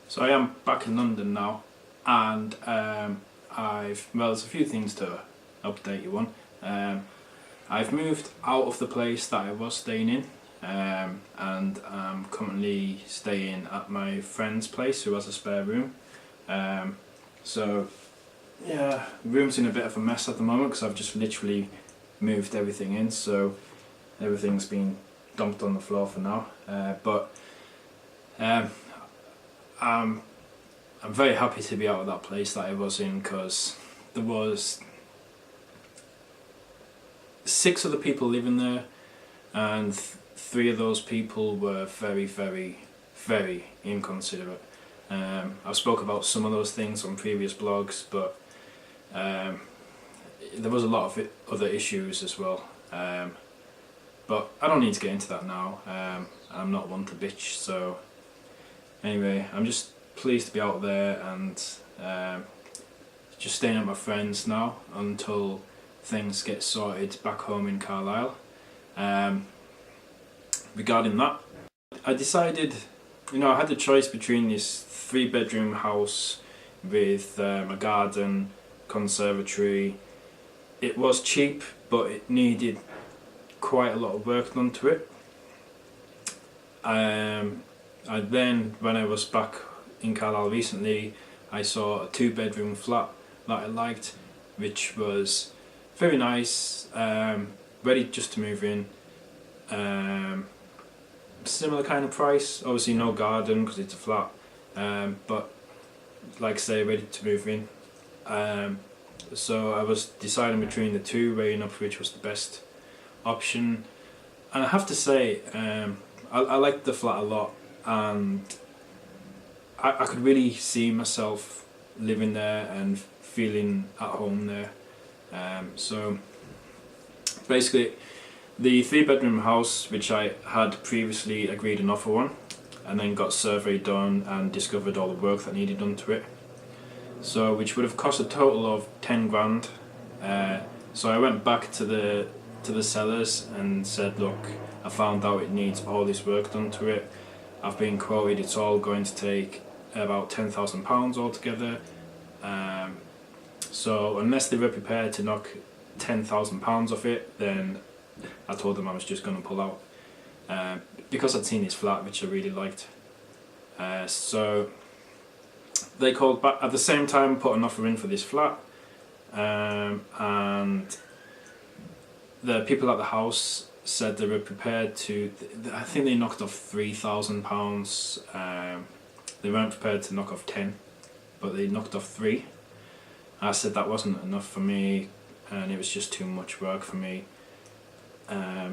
So I am back in London now, and there's a few things to update you on. I've moved out of the place that I was staying in, and I'm currently staying at my friend's place who has a spare room. So yeah, the room's in a bit of a mess at the moment because I've just literally moved everything in, so everything's been dumped on the floor for now. I'm very happy to be out of that place that I was in, because there was 6 other people living there, and 3 of those people were very, very, very inconsiderate. I've spoke about some of those things on previous blogs, but there was a lot of other issues as well. But I don't need to get into that now. I'm not one to bitch, so anyway, I'm just pleased to be out there and just staying at my friends now until things get sorted back home in Carlisle. Regarding that, I decided, I had the choice between this 3-bedroom house with a garden, conservatory. It was cheap, but it needed quite a lot of work done to it. When I was back in Carlisle recently, I saw a 2-bedroom flat that I liked, which was very nice, ready just to move in. Similar kind of price, obviously no garden because it's a flat, but like I say, ready to move in. So I was deciding between the two, weighing up which was the best option, and I have to say, I liked the flat a lot, and I could really see myself living there and feeling at home there. So basically, the 3-bedroom house, which I had previously agreed an offer on, and then got survey done and discovered all the work that needed done to it, so which would have cost a total of 10 grand. So I went back to the sellers and said, look, I found out it needs all this work done to it. I've been quoted it's all going to take about £10,000 altogether. So unless they were prepared to knock £10,000 off it, then I told them I was just going to pull out, because I'd seen this flat which I really liked. So they called back at the same time, put an offer in for this flat, and the people at the house said they were prepared to, I think they knocked off £3,000. They weren't prepared to knock off 10, but they knocked off 3. I said that wasn't enough for me, and it was just too much work for me.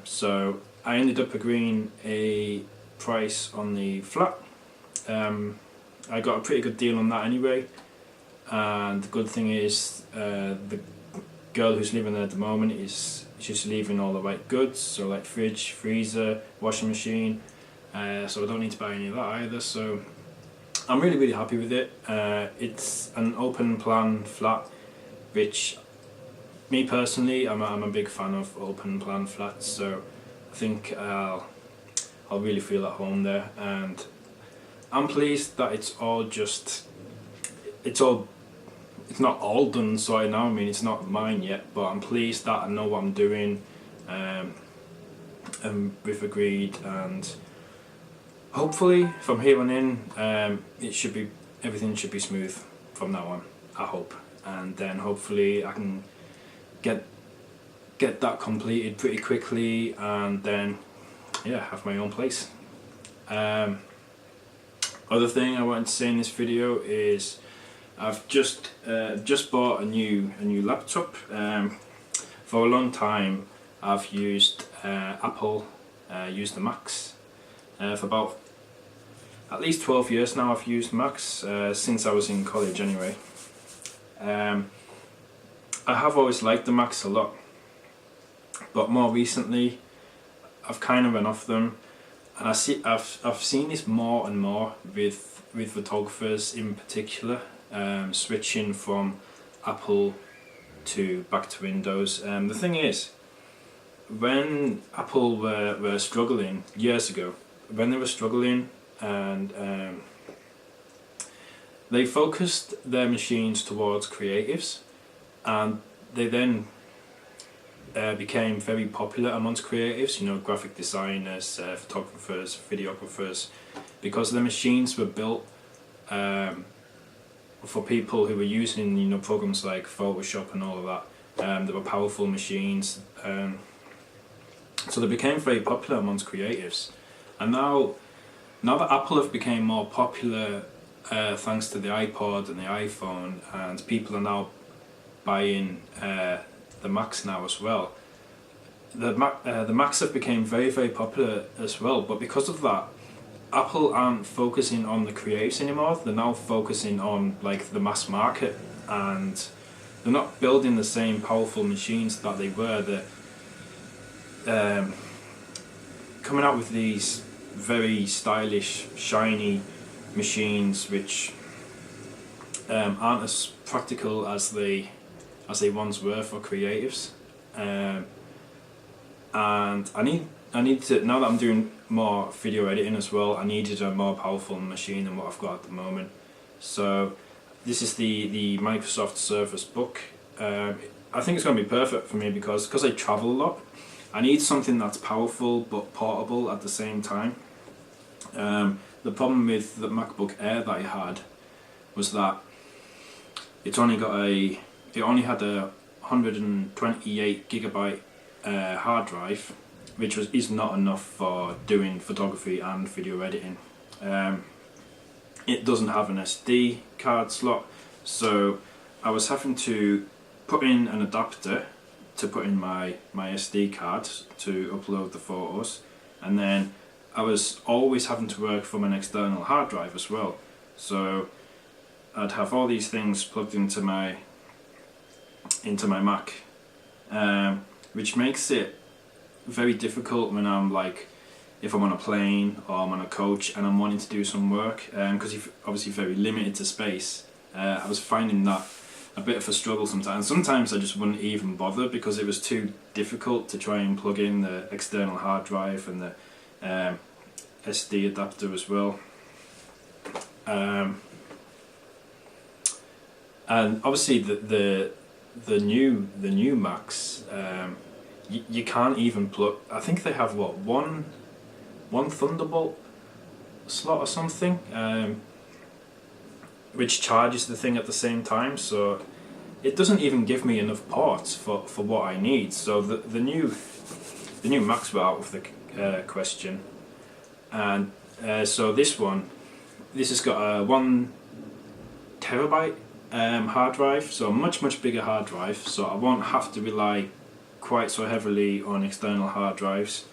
So I ended up agreeing a price on the flat. I got a pretty good deal on that anyway, and the good thing is, the girl who's living there at the moment is just leaving all the right goods, so like fridge, freezer, washing machine, so I don't need to buy any of that either, so I'm really, really happy with it. It's an open plan flat, which me personally, I'm a big fan of open plan flats, so I think I'll really feel at home there, and I'm pleased that it's not all done, so I know, it's not mine yet, but I'm pleased that I know what I'm doing, and we've agreed, and hopefully from here on in, everything should be smooth from now on, I hope, and then hopefully I can get that completed pretty quickly, and then have my own place. Other thing I wanted to say in this video is I've just bought a new laptop. For a long time I've used Apple, used the Macs. For about at least 12 years now I've used Macs, since I was in college anyway. I have always liked the Macs a lot, but more recently I've kind of went off them, and I've seen this more and more with photographers in particular, switching from Apple back to Windows. The thing is, when Apple were struggling years ago, when they were struggling and they focused their machines towards creatives, and they then became very popular amongst creatives, you know, graphic designers, photographers, videographers, because the machines were built for people who were using, you know, programs like Photoshop and all of that. They were powerful machines, so they became very popular amongst creatives. And now that Apple have become more popular thanks to the iPod and the iPhone, and people are now buying the Macs now as well. The Macs have become very, very popular as well, but because of that, Apple aren't focusing on the creatives anymore. They're now focusing on like the mass market, and they're not building the same powerful machines that they were. They're coming out with these very stylish, shiny machines which aren't as practical as they once were for creatives. And I need to, now that I'm doing more video editing as well, I needed a more powerful machine than what I've got at the moment. So this is the Microsoft Surface Book. I think it's going to be perfect for me because I travel a lot. I need something that's powerful but portable at the same time. The problem with the MacBook Air that I had was that it only had a 128 gigabyte hard drive, which is not enough for doing photography and video editing. It doesn't have an SD card slot, so I was having to put in an adapter to put in my SD card to upload the photos, and then I was always having to work from an external hard drive as well. So I'd have all these things plugged into my Mac, which makes it very difficult when I'm like, if I'm on a plane or I'm on a coach and I'm wanting to do some work, because you're obviously very limited to space. I was finding that a bit of a struggle sometimes. Sometimes I just wouldn't even bother because it was too difficult to try and plug in the external hard drive and the SD adapter as well. And obviously the new Macs, you can't even plug. I think they have one Thunderbolt slot or something, which charges the thing at the same time. So it doesn't even give me enough ports for what I need. So the new Macs were out of the question, and so this has got a 1 terabyte hard drive, so a much bigger hard drive, so I won't have to rely quite so heavily on external hard drives.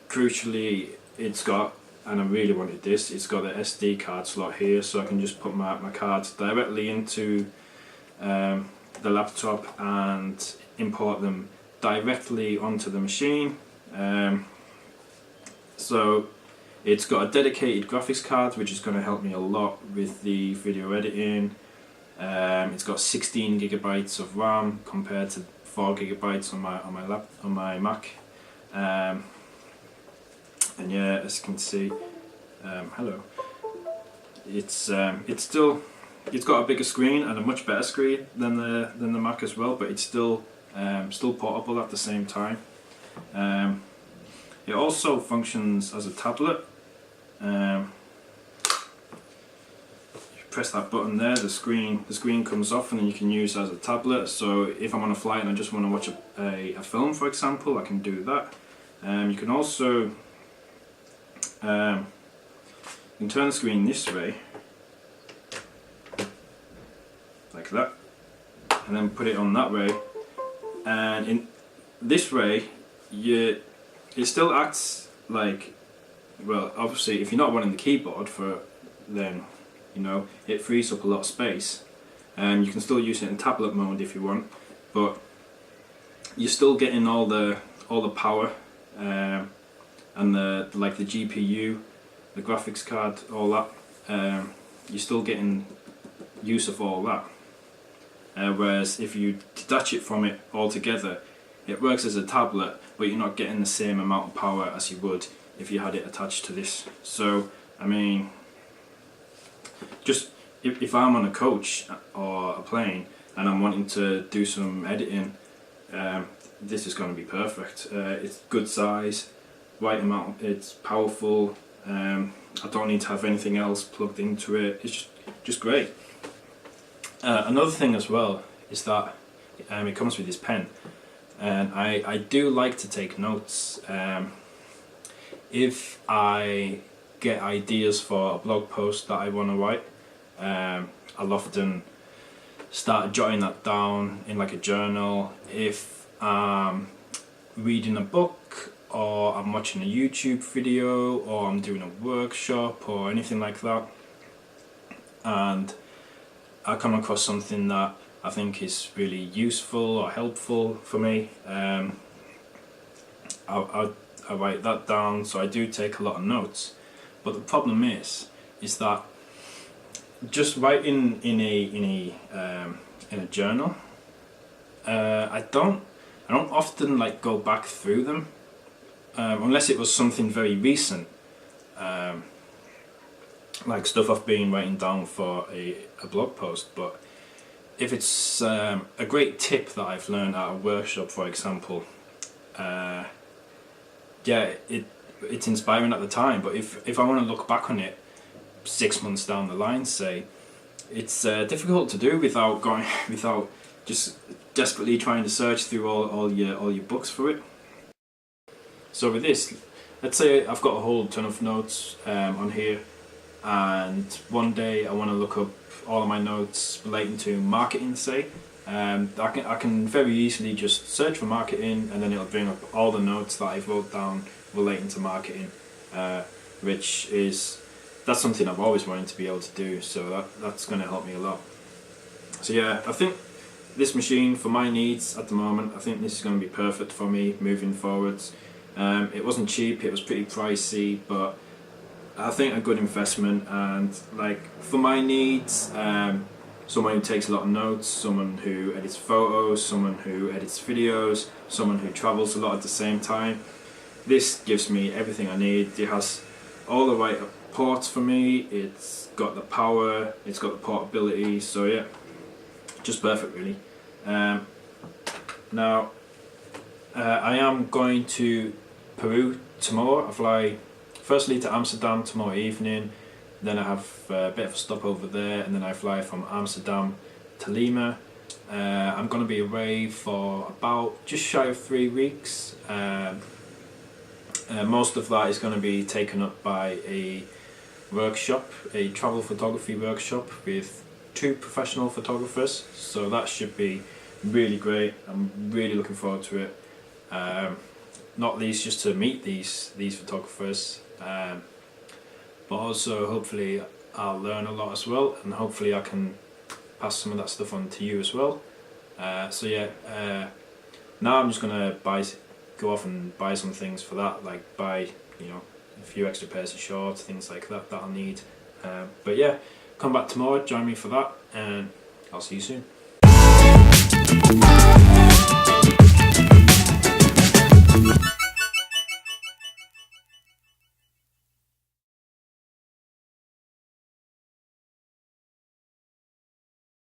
Crucially, it's got, and I really wanted this, it's got the SD card slot here, so I can just put my cards directly into the laptop and import them directly onto the machine. So it's got a dedicated graphics card, which is going to help me a lot with the video editing. It's got 16 gigabytes of RAM compared to 4 gigabytes on my Mac. And yeah, as you can see, hello. It's got a bigger screen and a much better screen than the Mac as well, but it's still portable at the same time. It also functions as a tablet. You press that button there, the screen comes off, and then you can use it as a tablet. So if I'm on a flight and I just want to watch a film, for example, I can do that. You can also you can turn the screen this way, like that, and then put it on that way, and in this way it still acts like, well, obviously if you're not wanting the keyboard then you know it frees up a lot of space, and you can still use it in tablet mode if you want, but you're still getting all the power and the GPU, the graphics card, all that. You're still getting use of all that. Whereas if you detach it from it altogether, it works as a tablet, but you're not getting the same amount of power as you would if you had it attached to this. So I mean, just if I'm on a coach or a plane and I'm wanting to do some editing, this is going to be perfect. It's good size, right amount, it's powerful. I don't need to have anything else plugged into it. It's just great. Another thing as well is that it comes with this pen, and I do like to take notes. If I get ideas for a blog post that I want to write, I'll often start jotting that down in like a journal. If I'm reading a book, or I'm watching a YouTube video, or I'm doing a workshop or anything like that, and I come across something that I think is really useful or helpful for me, I write that down. So I do take a lot of notes, but the problem is that just writing in a journal, I don't often like go back through them, unless it was something very recent, like stuff I've been writing down for a blog post. But if it's a great tip that I've learned at a workshop, for example, it's inspiring at the time, but if I want to look back on it 6 months down the line, say, it's difficult to do without just desperately trying to search through all your books for it. So with this, let's say I've got a whole ton of notes on here, and one day I want to look up all of my notes relating to marketing, say. I can very easily just search for marketing, and then it'll bring up all the notes that I've wrote down relating to marketing, that's something I've always wanted to be able to do, so that's going to help me a lot. So yeah, I think this machine, for my needs at the moment, I think this is going to be perfect for me moving forwards. It wasn't cheap, it was pretty pricey, but I think a good investment. And like, for my needs, someone who takes a lot of notes, someone who edits photos, someone who edits videos, someone who travels a lot at the same time, this gives me everything I need. It has all the right ports for me, it's got the power, it's got the portability, so yeah, just perfect really. Now I am going to Peru tomorrow. I fly firstly to Amsterdam tomorrow evening, then I have a bit of a stop over there, and then I fly from Amsterdam to Lima. I'm going to be away for about just shy of 3 weeks. Most of that is going to be taken up by a workshop, a travel photography workshop with 2 professional photographers, so that should be really great. I'm really looking forward to it, not least just to meet these photographers, but also hopefully I'll learn a lot as well, and hopefully I can pass some of that stuff on to you as well. So yeah, now I'm just gonna go off and buy some things for that, like buy a few extra pairs of shorts, things like that I'll need. But yeah, come back tomorrow, join me for that, and I'll see you soon.